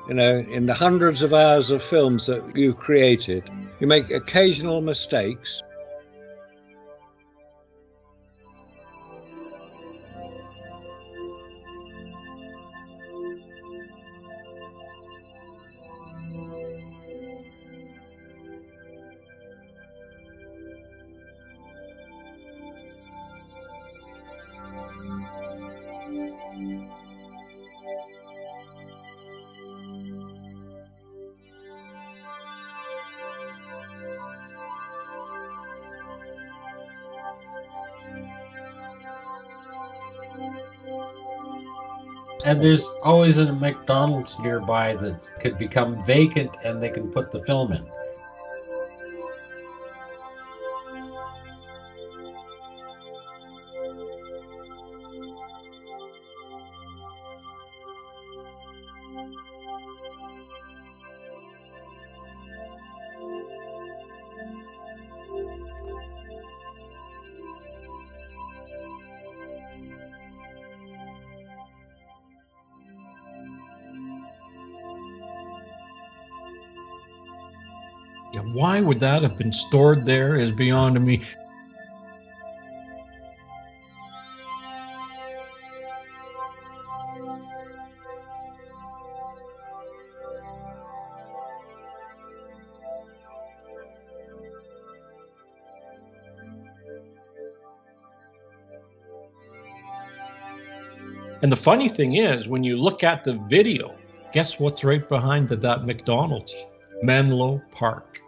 In the hundreds of hours of films that you've created, you make occasional mistakes. And there's always a McDonald's nearby that could become vacant and they can put the film in. Yeah, why would that have been stored there is beyond me. And the funny thing is, when you look at the video, guess what's right behind that McDonald's? Menlo Park.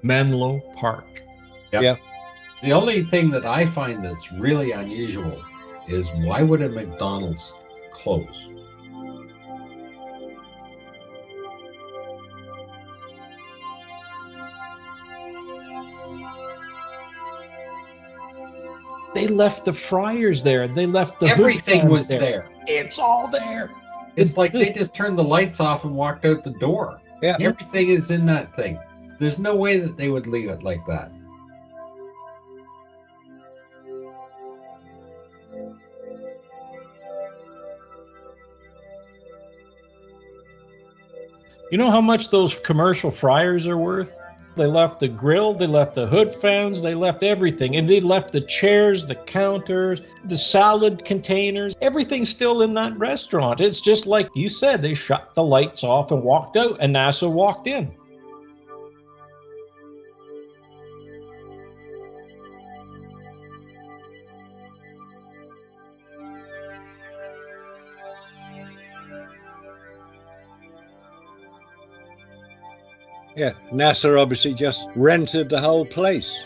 Menlo Park. Yep. Yeah. The only thing that I find that's really unusual is why would a McDonald's close? They left the fryers there. They left the Everything was there. It's all there. It's like they just turned the lights off and walked out the door. Yeah. Everything is in that thing. There's no way that they would leave it like that. You know how much those commercial fryers are worth? They left the grill, they left the hood fans, they left everything. And they left the chairs, the counters, the salad containers. Everything's still in that restaurant. It's just like you said, they shut the lights off and walked out, and NASA walked in. Yeah, NASA obviously just rented the whole place.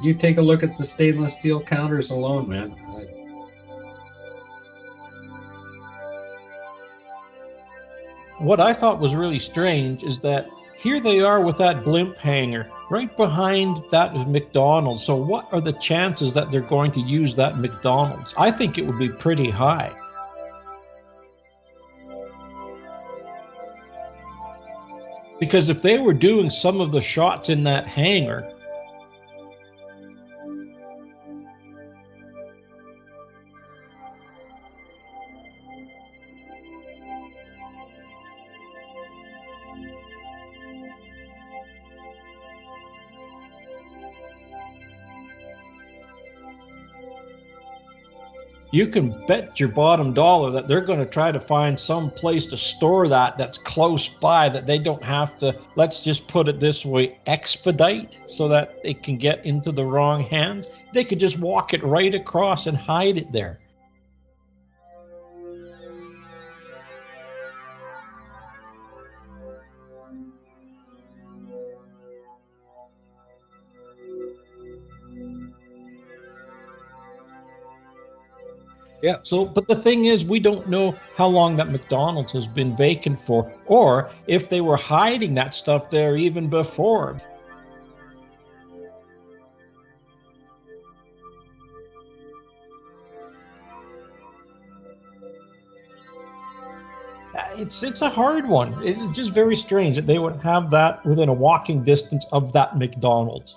You take a look at the stainless steel counters alone, man. What I thought was really strange is that here they are with that blimp hangar right behind that McDonald's. So what are the chances that they're going to use that McDonald's? I think it would be pretty high. Because if they were doing some of the shots in that hangar, you can bet your bottom dollar that they're going to try to find some place to store that that's close by, that they don't have to, let's just put it this way, expedite so that it can get into the wrong hands. They could just walk it right across and hide it there. Yeah. So, but the thing is, we don't know how long that McDonald's has been vacant for, or if they were hiding that stuff there even before. It's a hard one. It's just very strange that they would have that within a walking distance of that McDonald's.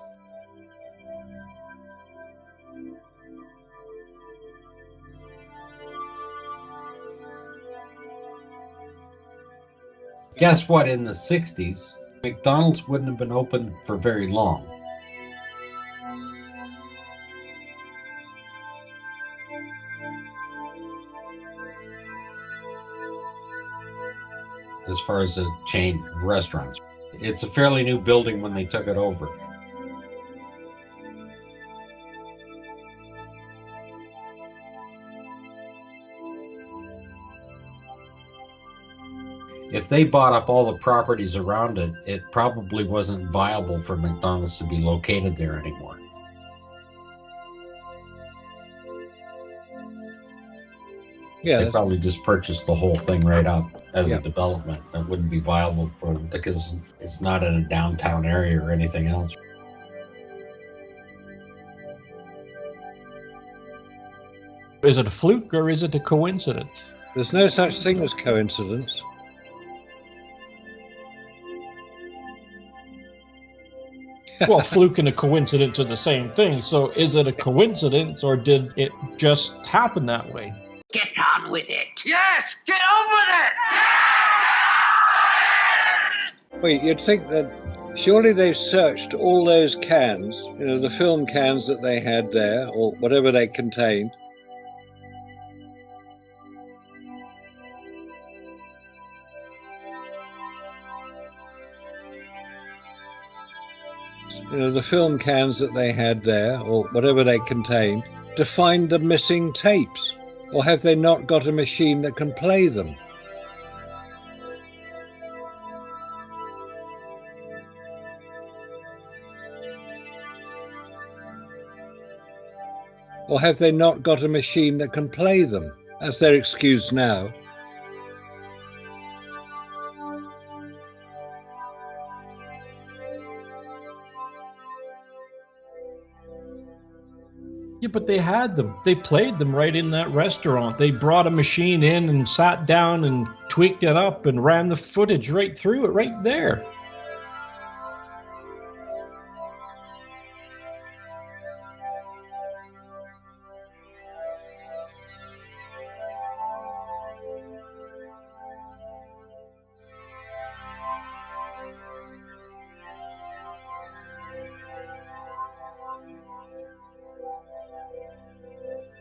Guess what? In the 60s, McDonald's wouldn't have been open for very long. As far as a chain of restaurants. It's a fairly new building when they took it over. If they bought up all the properties around it, it probably wasn't viable for McDonald's to be located there anymore. Yeah, they probably just purchased the whole thing right up as a development. It wouldn't be viable for them because it's not in a downtown area or anything else. Is it a fluke or is it a coincidence? There's no such thing as coincidence. Well, fluke and a coincidence are the same thing. So is it a coincidence or did it just happen that way? Get on with it. Yes, get on with it. Well, you'd think that surely they've searched all those cans, the film cans that they had there, or whatever they contained. The film cans that they had there, or whatever they contained, to find the missing tapes? Or have they not got a machine that can play them? Or have they not got a machine that can play them? That's their excuse now. Yeah, but they had them. They played them right in that restaurant. They brought a machine in and sat down and tweaked it up and ran the footage right through it right there.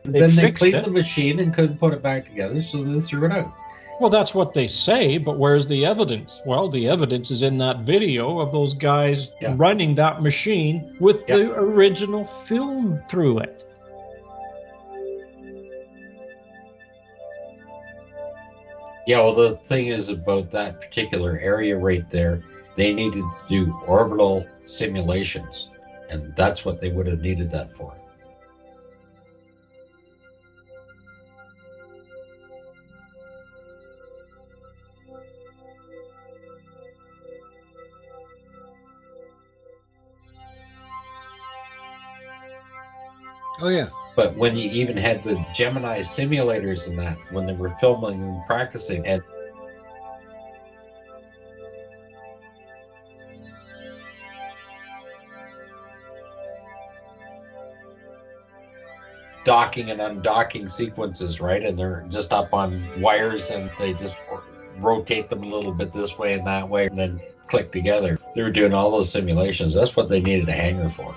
Then they cleaned the machine and couldn't put it back together, so they threw it out. Well, that's what they say, but where's the evidence? Well, the evidence is in that video of those guys running that machine with the original film through it. Yeah, well, the thing is about that particular area right there, they needed to do orbital simulations, and that's what they would have needed that for. Oh, yeah. But when you even had the Gemini simulators and that, when they were filming and practicing, and docking and undocking sequences, right? And they're just up on wires and they just rotate them a little bit this way and that way and then click together. They were doing all those simulations. That's what they needed a hangar for.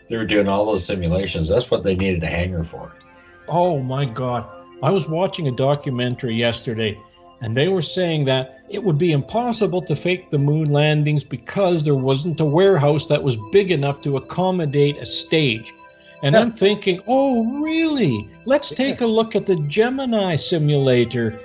They were doing all those simulations. That's what they needed a hangar for. Oh my God. I was watching a documentary yesterday and they were saying that it would be impossible to fake the moon landings because there wasn't a warehouse that was big enough to accommodate a stage. And I'm thinking, oh, really? Let's take a look at the Gemini simulator.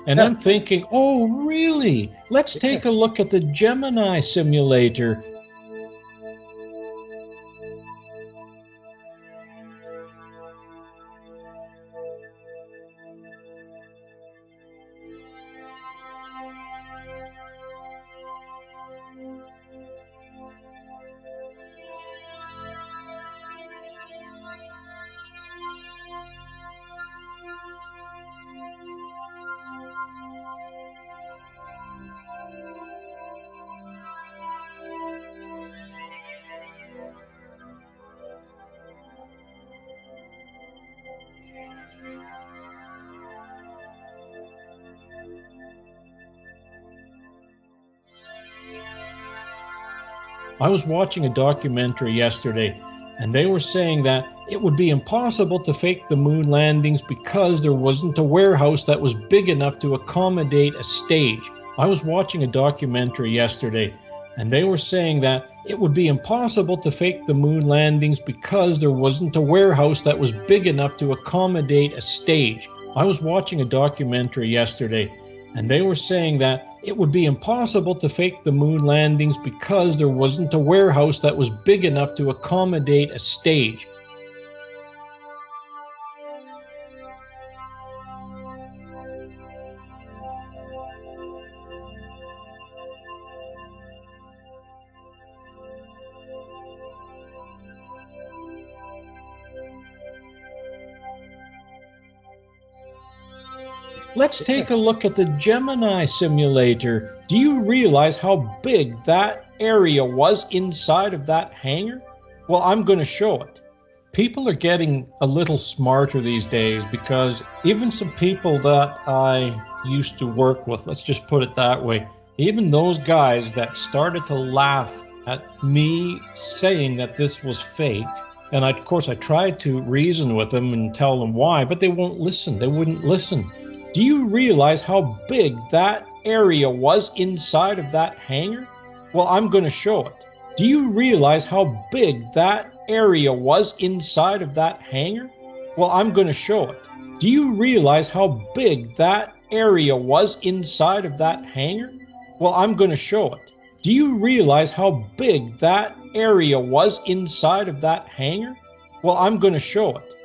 And I'm thinking, oh, really? Let's take a look at the Gemini simulator. I was watching a documentary yesterday, and they were saying that it would be impossible to fake the moon landings because there wasn't a warehouse that was big enough to accommodate a stage. I was watching a documentary yesterday, and they were saying that it would be impossible to fake the moon landings because there wasn't a warehouse that was big enough to accommodate a stage. I was watching a documentary yesterday, and they were saying that it would be impossible to fake the moon landings because there wasn't a warehouse that was big enough to accommodate a stage. Let's take a look at the Gemini simulator. Do you realize how big that area was inside of that hangar? Well, I'm going to show it. People are getting a little smarter these days because even some people that I used to work with, let's just put it that way, even those guys that started to laugh at me saying that this was faked, and of course I tried to reason with them and tell them why, but they won't listen. They wouldn't listen. Do you realize how big that area was inside of that hangar? Well, I'm going to show it. Do you realize how big that area was inside of that hangar? Well, I'm going to show it. Do you realize how big that area was inside of that hangar? Well, I'm going to show it. Do you realize how big that area was inside of that hangar? Well, I'm going to show it.